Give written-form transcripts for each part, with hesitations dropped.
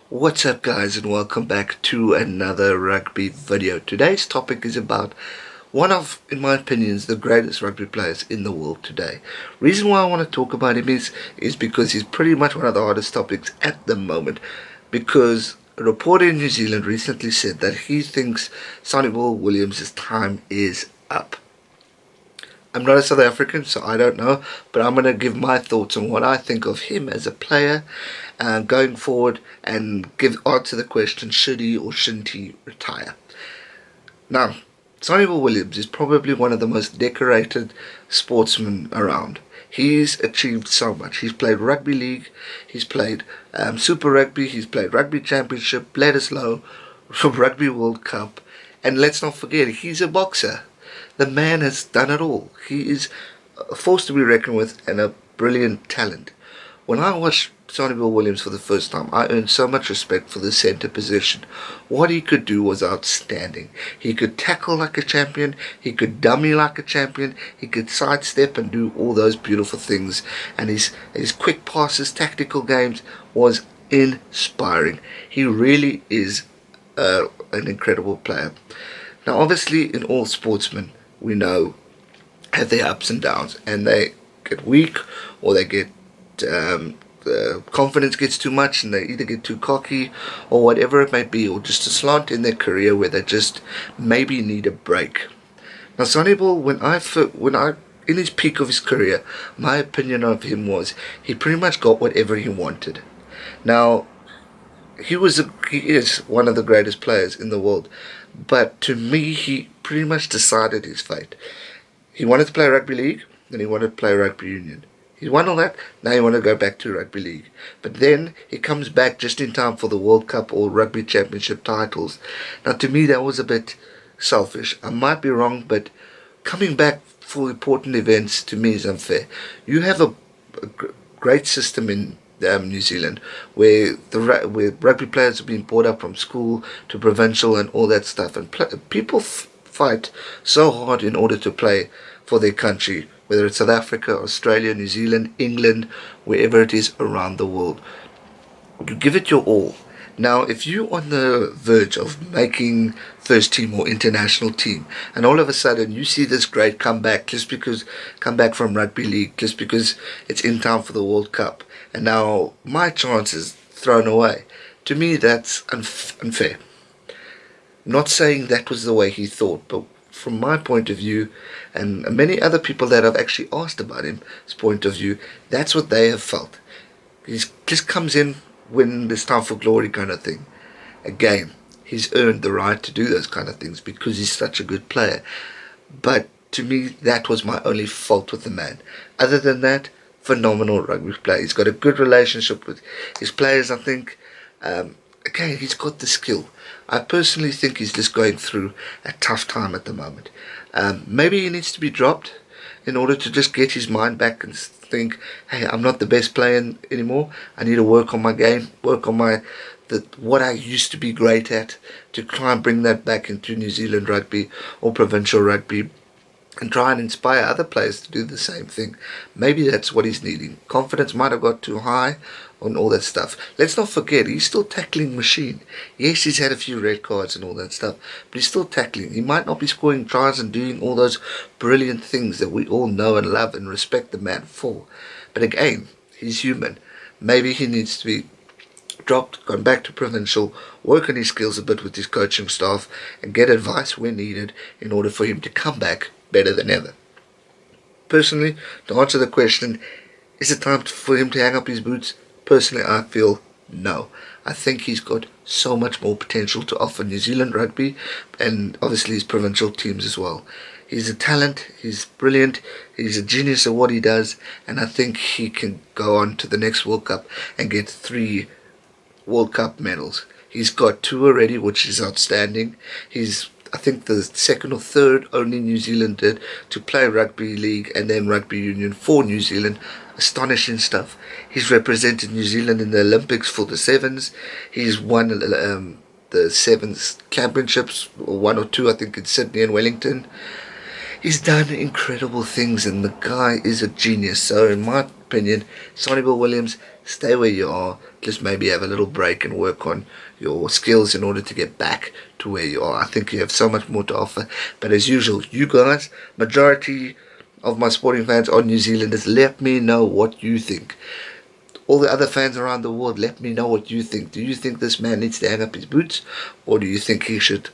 What's up guys, and welcome back to another rugby video. Today's topic is about one of, in my opinion, the greatest rugby players in the world today. Reason why I want to talk about him is because he's pretty much one of the hardest topics at the moment, because a reporter in New Zealand recently said that he thinks Sonny Bill Williams' time is up. I'm not a South African, so I don't know, but I'm going to give my thoughts on what I think of him as a player going forward, and answer the question, should he or shouldn't he retire? Now, Sonny Bill Williams is probably one of the most decorated sportsmen around. He's achieved so much. He's played rugby league, he's played Super Rugby, he's played Rugby Championship, Bledisloe, Rugby World Cup, and let's not forget, he's a boxer. The man has done it all. He is a force to be reckoned with and a brilliant talent. When I watched Sonny Bill Williams for the first time, I earned so much respect for the centre position. What he could do was outstanding. He could tackle like a champion, he could dummy like a champion, he could sidestep and do all those beautiful things. And his quick passes, tactical games was inspiring. He really is an incredible player. Now obviously in all sportsmen, we know, have their ups and downs, and they get weak, or they get the confidence gets too much and they either get too cocky or whatever it may be, or just a slant in their career where they just maybe need a break. Now Sonny Bill, when I in his peak of his career, my opinion of him was he pretty much got whatever he wanted. Now he is one of the greatest players in the world, but to me he pretty much decided his fate. He wanted to play rugby league, then he wanted to play rugby union. He won all that, now he wanted to go back to rugby league. But then he comes back just in time for the World Cup or Rugby Championship titles. Now to me that was a bit selfish. I might be wrong, but coming back for important events to me is unfair. You have a great system in New Zealand where rugby players have been brought up from school to provincial and all that stuff, and people fight so hard in order to play for their country, whether it's South Africa, Australia, New Zealand, England, wherever it is around the world. You give it your all. Now if you're on the verge of making first team or international team, and all of a sudden you see this great comeback from rugby league just because it's in time for the World Cup, and now my chance is thrown away, to me that's unfair. I'm not saying that was the way he thought, but from my point of view, and many other people that I've actually asked about his point of view, that's what they have felt. He just comes in when there's time for glory kind of thing. Again, he's earned the right to do those kind of things because he's such a good player. But to me, that was my only fault with the man. Other than that, phenomenal rugby player. He's got a good relationship with his players, I think. Again, he's got the skill. I personally think he's just going through a tough time at the moment. Maybe he needs to be dropped in order to just get his mind back and think, hey, I'm not the best player anymore. I need to work on my game, work on what I used to be great at, to try and bring that back into New Zealand rugby or provincial rugby, and try and inspire other players to do the same thing. Maybe that's what he's needing. Confidence might have got too high on all that stuff. Let's not forget, he's still tackling machine. Yes, he's had a few red cards and all that stuff, but he's still tackling. He might not be scoring tries and doing all those brilliant things that we all know and love and respect the man for. But again, he's human. Maybe he needs to be dropped, gone back to provincial, work on his skills a bit with his coaching staff, and get advice where needed in order for him to come back better than ever. Personally, to answer the question, is it time for him to hang up his boots? Personally, I feel no. I think he's got so much more potential to offer New Zealand rugby, and obviously his provincial teams as well. He's a talent, he's brilliant, he's a genius at what he does, and I think he can go on to the next World Cup and get 3 World Cup medals. He's got 2 already, which is outstanding. He's, I think, the second or third only New Zealander to play rugby league and then rugby union for New Zealand. Astonishing stuff. He's represented New Zealand in the Olympics for the sevens. He's won the sevens championships, or 1 or 2, I think, in Sydney and Wellington. He's done incredible things, and the guy is a genius. So in my opinion, Sonny Bill Williams, stay where you are. Just maybe have a little break and work on your skills in order to get back to where you are. I think you have so much more to offer. But as usual, you guys, majority of my sporting fans are New Zealanders. Let me know what you think. All the other fans around the world, let me know what you think. Do you think this man needs to hang up his boots, or do you think he should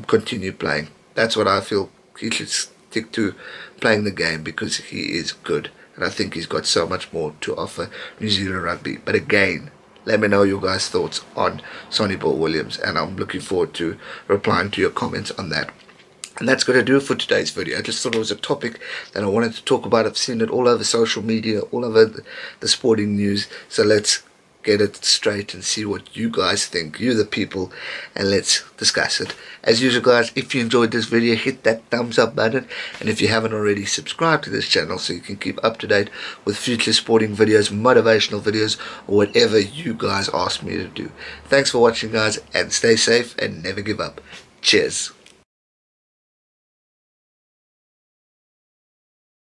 continue playing? That's what I feel. He should stick to playing the game because he is good, and I think he's got so much more to offer New Zealand rugby. But again, let me know your guys' thoughts on Sonny Bill Williams, and I'm looking forward to replying to your comments on that. And that's going to do it for today's video. I just thought it was a topic that I wanted to talk about. I've seen it all over social media, all over the sporting news. So let's get it straight and see what you guys think. You're the people, and let's discuss it. As usual, guys, if you enjoyed this video, hit that thumbs up button. And if you haven't already, subscribe to this channel so you can keep up to date with future sporting videos, motivational videos, or whatever you guys ask me to do. Thanks for watching, guys, and stay safe and never give up. Cheers.